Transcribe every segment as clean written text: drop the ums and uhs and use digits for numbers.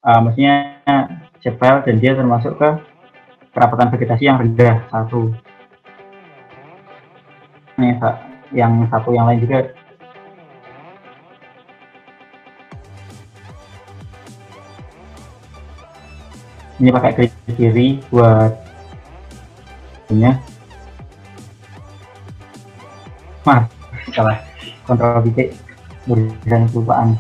maksudnya shape file dan dia termasuk ke kerapatan vegetasi yang rendah satu. Yang satu yang lain juga ini pakai klik kiri buat punya salah kontrol titik dan kelupaan.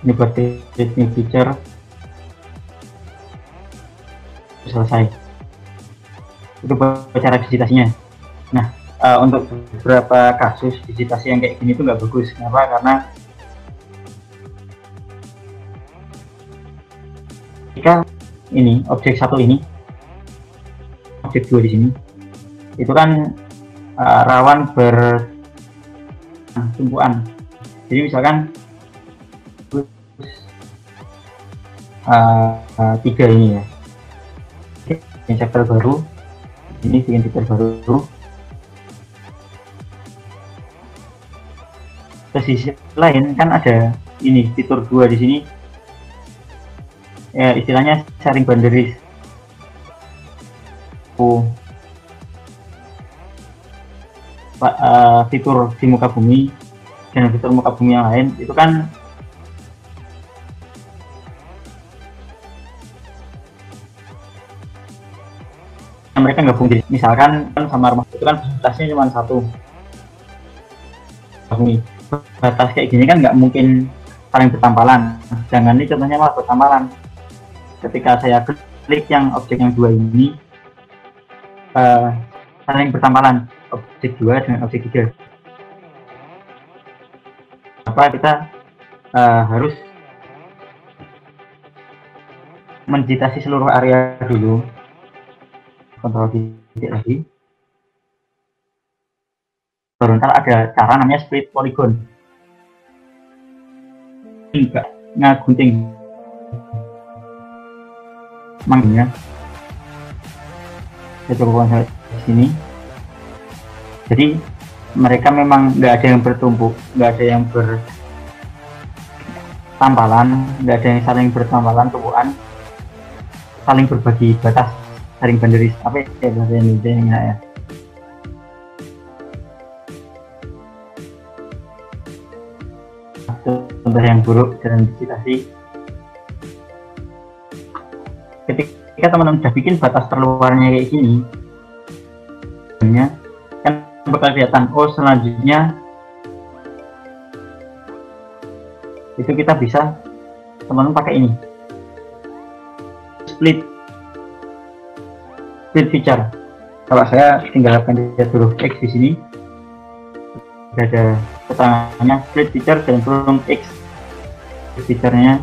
Ini buat new feature selesai. Itu cara digitasinya. Nah, untuk beberapa kasus digitasi yang kayak gini tuh nggak bagus. Kenapa? Karena jika ini objek satu ini, objek dua di sini, itu kan rawan bertumpuan. Jadi misalkan tiga ini ya, bikin chapter baru, ini bikin chapter baru. Terus di sisi lain kan ada ini fitur 2 di sini, ya istilahnya sharing boundaries. Fitur di muka bumi dan fitur muka bumi yang lain itu kan mereka gabung. Misalkan sama rumah itu kan batasnya cuma satu bumi. Batas kayak gini kan nggak mungkin saling bertampalan. Jangan ini contohnya malah bertampalan. Ketika saya klik yang objek yang dua ini saling bertampalan objek 2 dengan objek 3. Apa kita harus mendigitasi seluruh area dulu, kontrol titik lagi, baru ntar ada cara namanya split polygon. Enggak ngagunting makanya saya coba sampai di sini. Jadi mereka memang nggak ada yang bertumpuk, nggak ada yang bertampalan, nggak ada yang saling bertampalan, tumpuan, saling berbagi batas, saling boundaries. Apa ya bahasa Indonesia ya? Contoh yang buruk dalam digitasi, ketika teman-teman sudah bikin batas terluarnya kayak gini, kan bakal kelihatan, oh selanjutnya itu kita bisa teman-teman pakai ini split feature. Kalau saya tinggal pencet huruf X di sini, ada keterangannya split feature dan huruf X. Feature-nya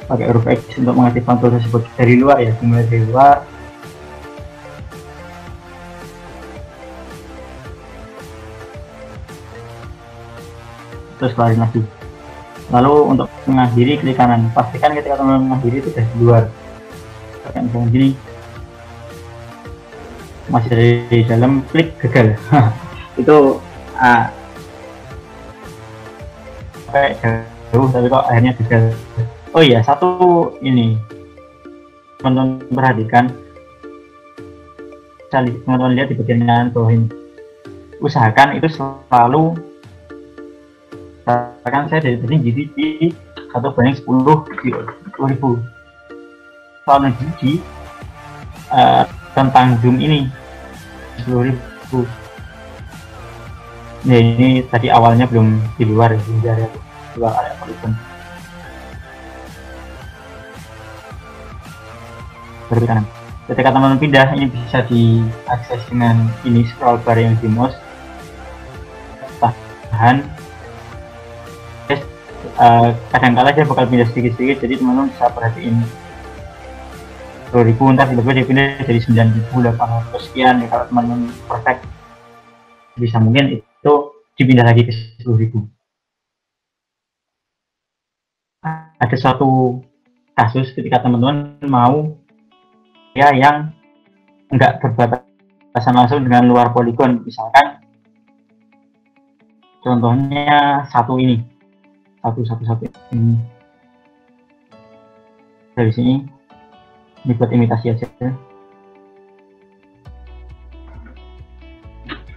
pakai huruf X untuk mengaktifkan tool tersebut dari luar ya, dimulai dari luar. Terus kelarin lagi. Lalu untuk mengakhiri klik kanan, pastikan ketika teman-teman mengakhiri itu sudah di luar. Kayak misalnya gini, masih dari dalam, klik gagal. Itu kayak jauh tapi kok akhirnya gagal. Oh iya, satu ini teman-teman perhatikan, teman-teman lihat di bagian kanan bawah ini, usahakan itu selalu, misalkan saya dari tadi jadi di 1/10 di 10.000, soalnya di tentang zoom ini 10.000. Ya ini tadi awalnya belum di luar ya, di area luar area polygon. Berbeda kanan. Ketika teman-teman pindah, ini bisa diakses dengan ini scroll bar yang di mouse. Tahan. Kadang-kala dia bakal pindah sedikit-sedikit, jadi teman-teman bisa perhatiin 10.000, ntar tiba-tiba dia pindah jadi 9.800 sekian ya. Kalau teman-teman perfect, bisa mungkin itu dipindah lagi ke 10.000. Ada suatu kasus ketika teman-teman mau ya yang enggak berbatasan langsung dengan luar polygon, misalkan contohnya satu ini, satu ini. Dari sini ini buat imitasi aja,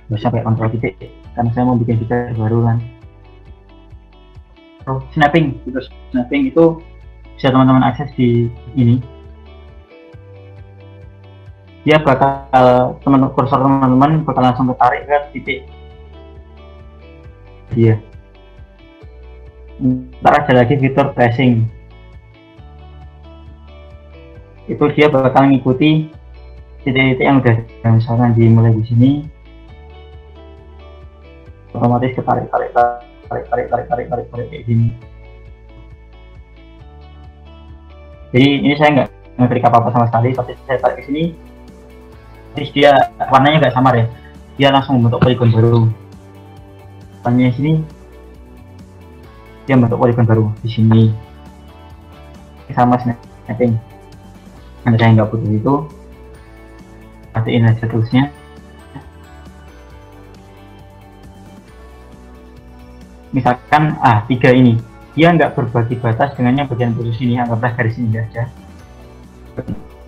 nggak sampai kontrol titik karena saya mau bikin fitur baru kan. Snapping, fitur snapping itu bisa teman-teman akses di ini. Dia bakal kursor teman-teman bakal langsung ketarik ke titik dia. Ntar ada lagi fitur tracing, itu dia bakal ngikuti titik-titik yang udah misalkan dimulai di sini, otomatis ketarik kayak gini. Jadi ini saya nggak ngeklik apa-apa sama sekali, tapi saya tarik ke sini, terus dia warnanya nggak samar ya, dia langsung membentuk poligon baru. Warnanya sini dia membentuk poligon baru di sini, sama snapping. Karena saya nggak butuh itu, matiin aja toolsnya. Misalkan tiga ini dia nggak berbagi batas dengan yang bagian khusus ini, anggaplah garis ini aja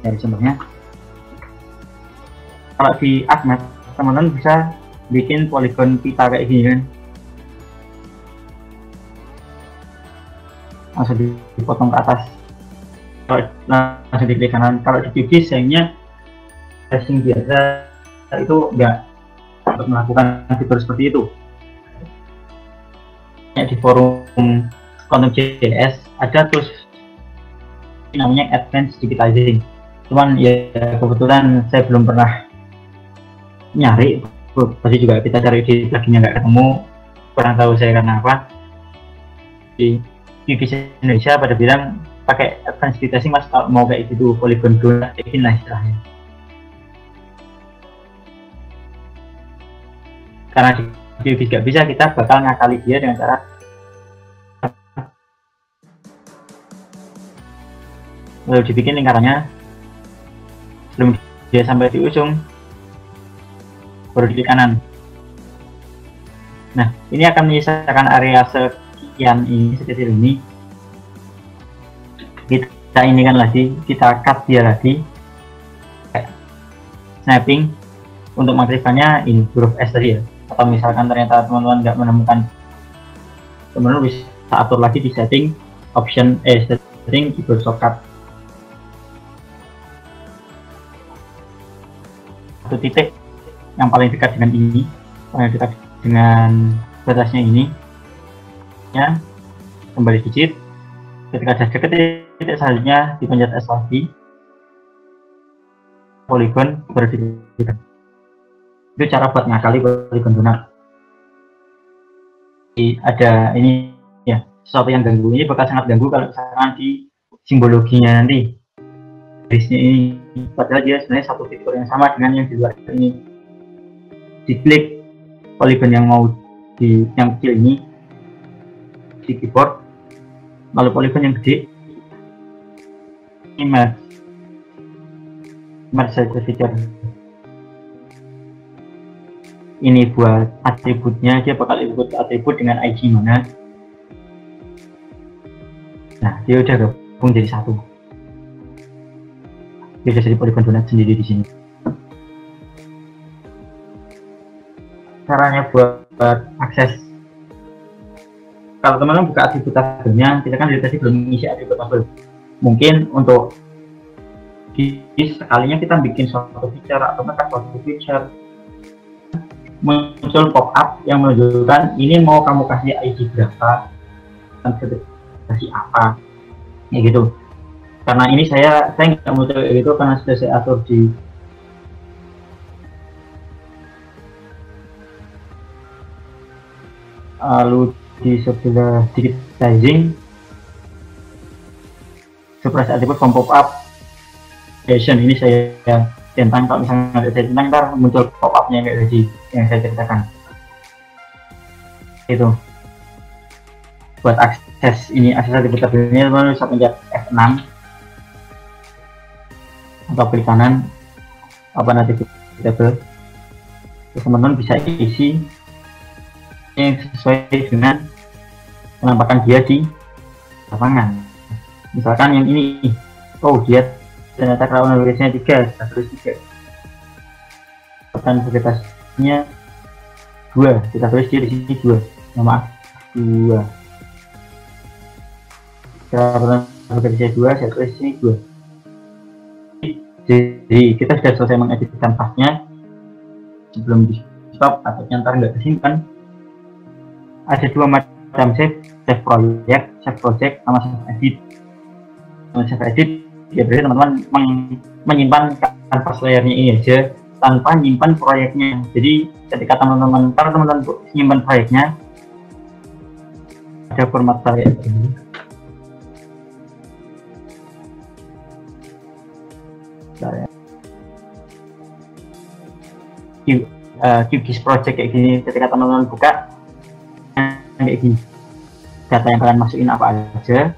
dari contohnya. Kalau di Admap teman-teman bisa bikin poligon pita kayak gini kan, langsung dipotong ke atas, kalau langsung diklik kanan. Kalau di QGIS sayangnya tracing biasa itu enggak untuk melakukan fitur seperti itu. Di forum Content.js ada tools namanya Advanced Digitizing, cuman ya kebetulan saya belum pernah nyari, pasti juga kita cari di pluginnya nggak ketemu, kurang tahu saya karena apa. Di QGIS Indonesia pada bilang pakai Advanced Digitizing mas kalau mau kayak gitu, poligon donat kayak gini lah istilahnya. Karena di QGIS nggak bisa, kita bakal ngakali dia dengan cara lalu dibikin lingkarannya, sebelum dia sampai di ujung baru di kanan. Nah, ini akan menyisakan area sekian ini, sekecil ini. Kita ini kan lagi, kita cut dia lagi, snapping. Untuk mengaktifkannya ini huruf S tadi ya. Atau misalkan ternyata teman-teman nggak menemukan, teman-teman bisa atur lagi di setting, option setting keyboard shortcut. Satu titik yang paling dekat dengan ini, paling dekat dengan batasnya ini ya, kembali digit. Ketika sudah dekat titik selanjutnya dipencet S lagi, poligon baru diklik. Itu cara buat ngakali poligon donat. Ada ini ya, sesuatu yang ganggu, ini bakal sangat ganggu kalau misalkan di simbologinya nanti garisnya ini, padahal dia sebenarnya satu fitur yang sama dengan yang di luar ini. Diklik poligon yang mau di yang kecil ini di keyboard, lalu poligon yang gede ini merge saja fitur ini. Buat atributnya dia bakal ikut atribut dengan ID mana. Nah, dia udah gabung jadi satu. Dia udah jadi poligon donat sendiri di sini. Caranya buat akses, kalau teman-teman buka atribut tabelnya, kita kan dari tadi belum mengisi atribut tabel. Mungkin untuk sekalinya kita bikin suatu feature atau menekan suatu feature, muncul pop up yang menunjukkan ini mau kamu kasih ID berapa dan kasih apa ya gitu. Karena ini saya nggak mau kayak gitu karena sudah saya atur di lalu di sebelah digitizing surprise atribut from pop up session. Ini saya tentang, kalau misalnya saya tentang ntar muncul pop upnya kayak tadi yang saya ceritakan itu. Buat akses ini, akses atribut tabelnya teman-teman bisa pencet F6 atau klik kanan apa nanti tabel, terus teman-teman bisa isi yang sesuai dengan penampakan dia di lapangan. Misalkan yang ini, oh dia ternyata kerawanan virusnya 3, kita tulis 3. Dan vegetasinya 2, kita tulis dia di sini 2. Maaf, 2. Kerawanan vegetasinya 2, saya tulis di sini 2. Jadi kita sudah selesai mengedit kanvasnya. Sebelum di stop atau ntar nggak disimpan, ada 2 macam save project sama save edit. Save edit ya berarti teman-teman menyimpan kanvas layarnya ini aja tanpa menyimpan proyeknya. Jadi ketika teman-teman menyimpan proyeknya, ada format kayak ini. QGIS project kayak gini, ketika teman-teman buka kayak gini, data yang kalian masukin apa aja,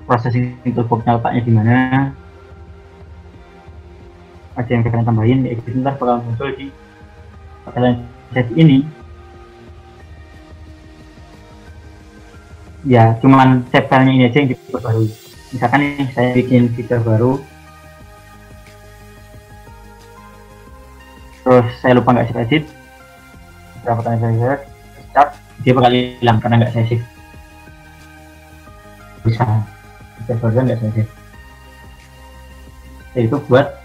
processing toolbox-nya letaknya di mana, ada yang kalian tambahin, kayak gitu ntar bakal muncul di kalian set ini. Ya cuman save filenya ini aja yang diperbarui. Misalkan nih saya bikin fitur baru, terus saya lupa nggak save edit, berapa kali saya start, dia bakal hilang karena nggak saya save. Bisa version nggak saya save. Itu buat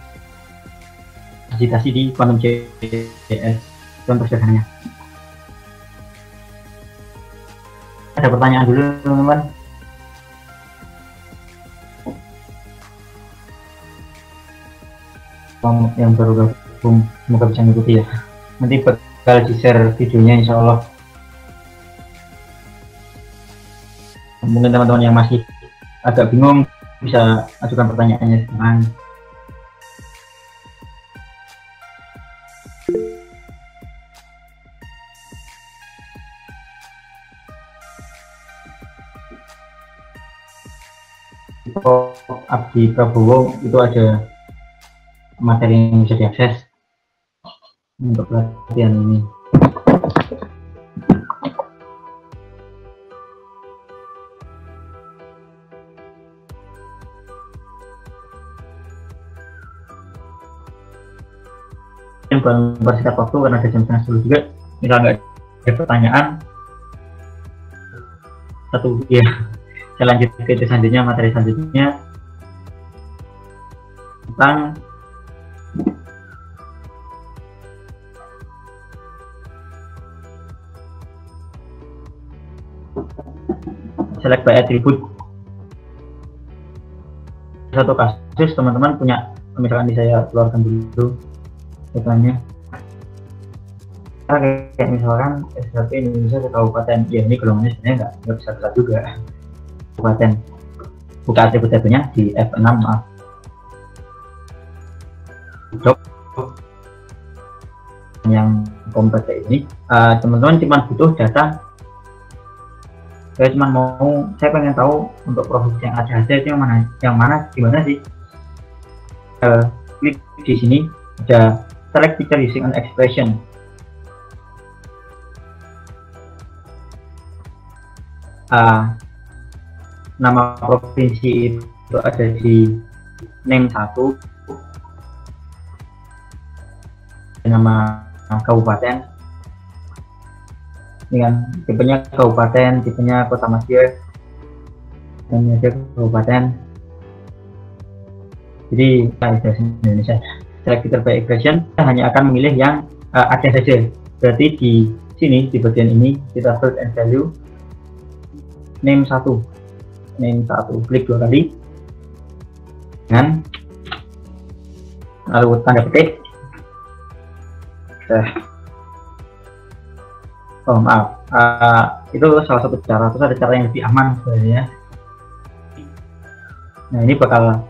agitasi di Quantum.js contoh sederhananya. Ada pertanyaan dulu teman-teman? Yang baru gabung semoga bisa mengikuti ya. Nanti bakal di share videonya insya Allah. Mungkin teman-teman yang masih agak bingung bisa ajukan pertanyaannya sekarang. Abdi Prabowo itu ada materi yang bisa diakses untuk pelatihan ini. Yang bersingkat waktu karena ada jam 9:30 juga. Misal nggak ada pertanyaan, satu ya. Saya lanjut ke selanjutnya, materi selanjutnya tentang select by attribute. Satu kasus teman-teman punya, misalkan ini saya keluarkan dulu datanya. Kayak misalkan SHP Indonesia ke kabupaten, ya ini golongannya sebenarnya nggak besar-besar juga. Kabupaten, buka atribut-tabelnya di F6 maaf. Job yang kompleks ini, teman-teman cuma butuh data. Saya cuma saya pengen tahu untuk produk yang ada itu yang mana gimana sih. Klik di sini ada select picture using an expression. Nama provinsi itu ada di name 1, nama kabupaten dengan tipenya kabupaten, tipenya kota madya, dan ada kabupaten. Jadi bahasa Indonesia. Select filter by expression, kita hanya akan memilih yang ada saja. Berarti di sini di bagian ini kita build and value name 1, klik 2 kali dan lalu tanda petik. Oh maaf, itu salah satu cara. Terus ada cara yang lebih aman sebenarnya. Nah ini bakal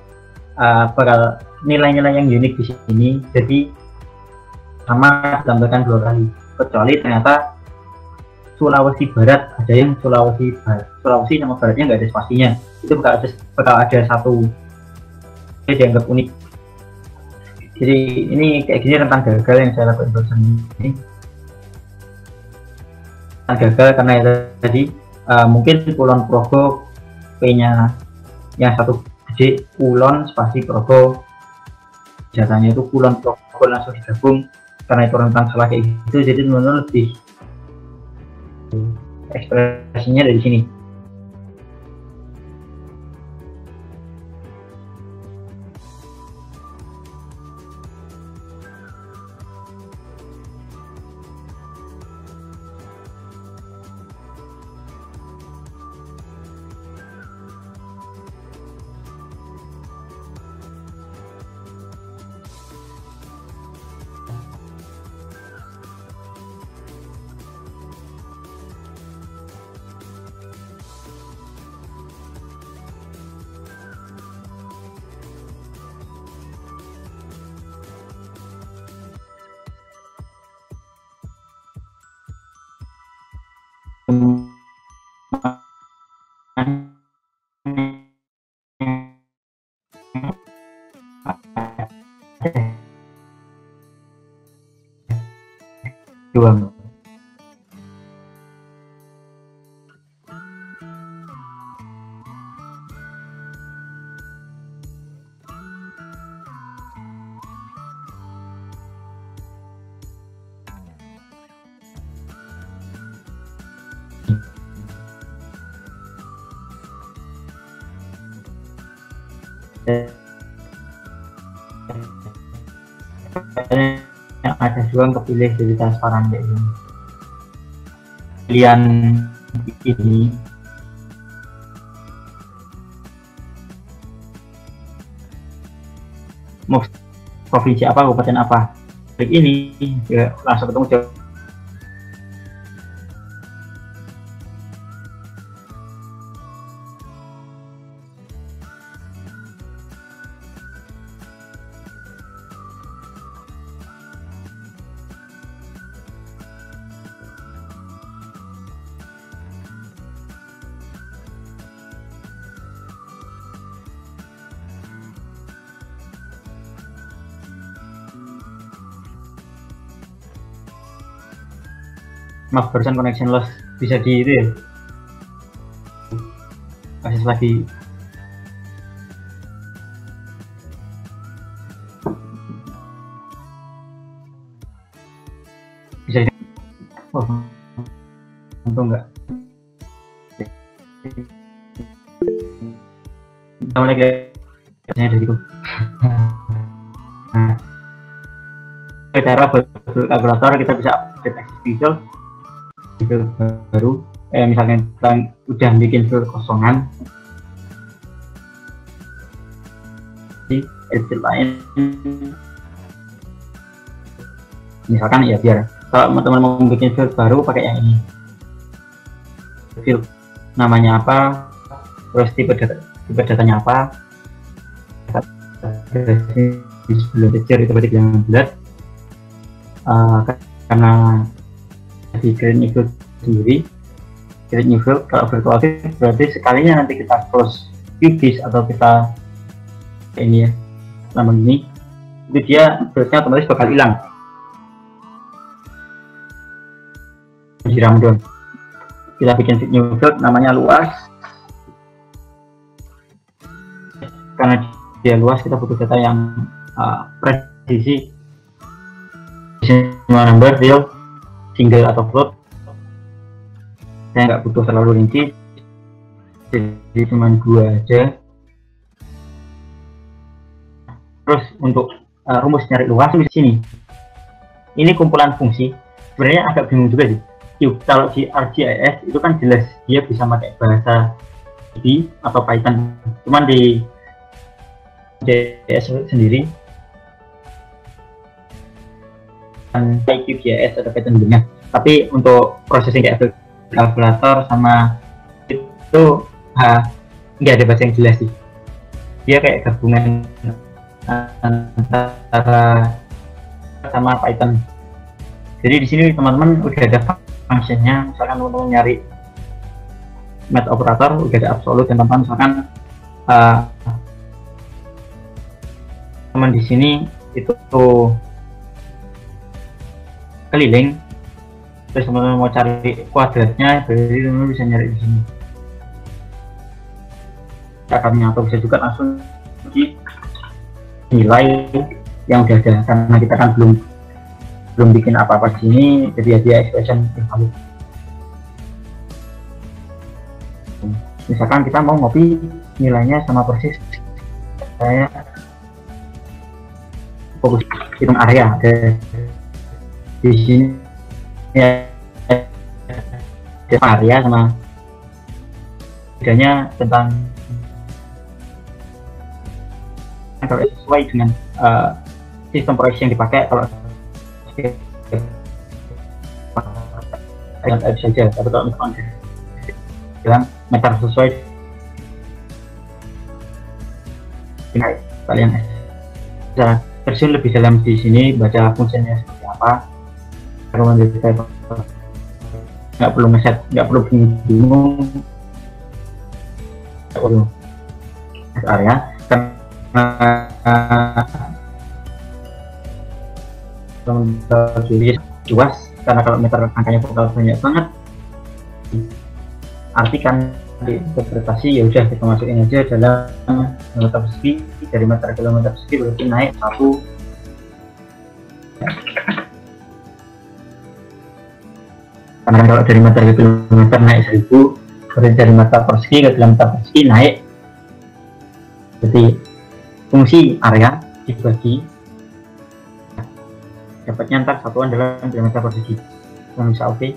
nilai-nilai yang unik di sini, jadi sama ditambahkan 2 kali, kecuali ternyata Sulawesi Barat, ada yang Sulawesi sama Baratnya nggak ada spasinya, itu bakal ada satu, dia dianggap unik. Jadi ini kayak gini rentang gagal yang saya lakukan barusan ini. Rentang gagal karena ya tadi mungkin kulon progo P-nya yang satu gede, kulon spasi progo, jasanya itu kulon progo langsung digabung, karena itu rentang salah kayak gitu. Jadi teman-teman lebih ekspresinya dari sini. Juang. Yang ada juang kepilih jadi transparan kayak ini. Pilihan ini mau provinsi apa, kabupaten apa, klik ini ya, langsung ketemu jawab. Maaf, barusan connection loss, bisa di itu ya, akses lagi. Bisa di... oh untung enggak. Assalamualaikum dari itu. Cara kalkulator kita bisa update access visual itu baru, misalnya kita udah bikin field kosongan di edit lain, misalkan ya, biar kalau teman-teman mau bikin field baru pakai yang ini, field namanya apa, terus tipe datanya apa, sebelum teacher itu berarti yang bulat, karena di create new field sendiri, create new field. Kalau virtual field berarti sekalinya nanti kita close QGIS atau kita ini ya, nama ini, itu dia fieldnya otomatis bakal hilang, disiram down. Kita bikin new field namanya luas, karena dia luas kita butuh data yang presisi, semua number, field single atau float. Saya nggak butuh terlalu rinci, jadi cuma 2 aja. Terus untuk rumus nyari luas di sini, ini kumpulan fungsi. Sebenarnya agak bingung juga sih. Kalau di ArcGIS itu kan jelas dia bisa pakai bahasa C atau Python, cuman di JS sendiri QGIS ada Python nya, tapi untuk processing kayak kalkulator sama itu nggak ada bahasa yang jelas sih. Dia kayak gabungan antara sama Python. Jadi di sini teman-teman udah ada functionnya, misalkan teman-teman nyari math operator udah ada absolute, dan teman-teman misalkan teman di sini itu keliling, terus teman-teman mau cari kuadratnya, berarti teman-teman bisa nyari di sini akarnya, atau bisa juga langsung di nilai yang udah ada, karena kita kan belum bikin apa-apa di sini, jadi dia expression invalid. Misalkan kita mau ngopi nilainya sama persis saya fokus hitung area di sini ya, area sama bedanya tentang kalau sesuai dengan sistem proyeksi yang dipakai. Kalau saja, tapi kalau misalkan bilang meter sesuai dengan kalian bisa terjun lebih dalam di sini, baca fungsinya seperti apa. Kalau nggak perlu ngeset, nggak perlu bingung, nggak perlu area karena jadi luas, karena kalau meter angkanya bakal banyak banget, artikan interpretasi ya udah kita masukin aja dalam meter persegi. Dari meter kilometer persegi berarti naik 1. Karena kalau dari meter ke kilometer naik 1000, berarti dari meter persegi ke kilometer persegi naik. Jadi fungsi area dibagi, dapatnya ntar satuan dalam kilometer persegi. Bisa oke.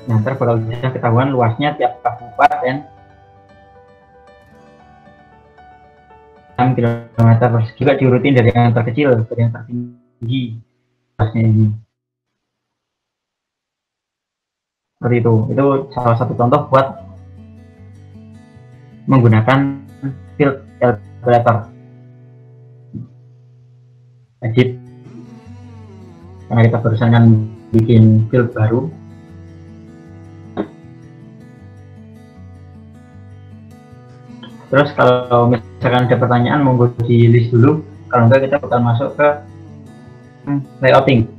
Nah, ntar bakal bisa ketahuan luasnya tiap kabupaten dalam kilometer persegi, juga diurutin dari yang terkecil ke yang tertinggi luasnya ini. Seperti itu salah satu contoh buat menggunakan field calculator edit, karena kita barusan kan bikin field baru. Terus kalau misalkan ada pertanyaan, monggo di list dulu, kalau enggak kita bakal masuk ke layouting.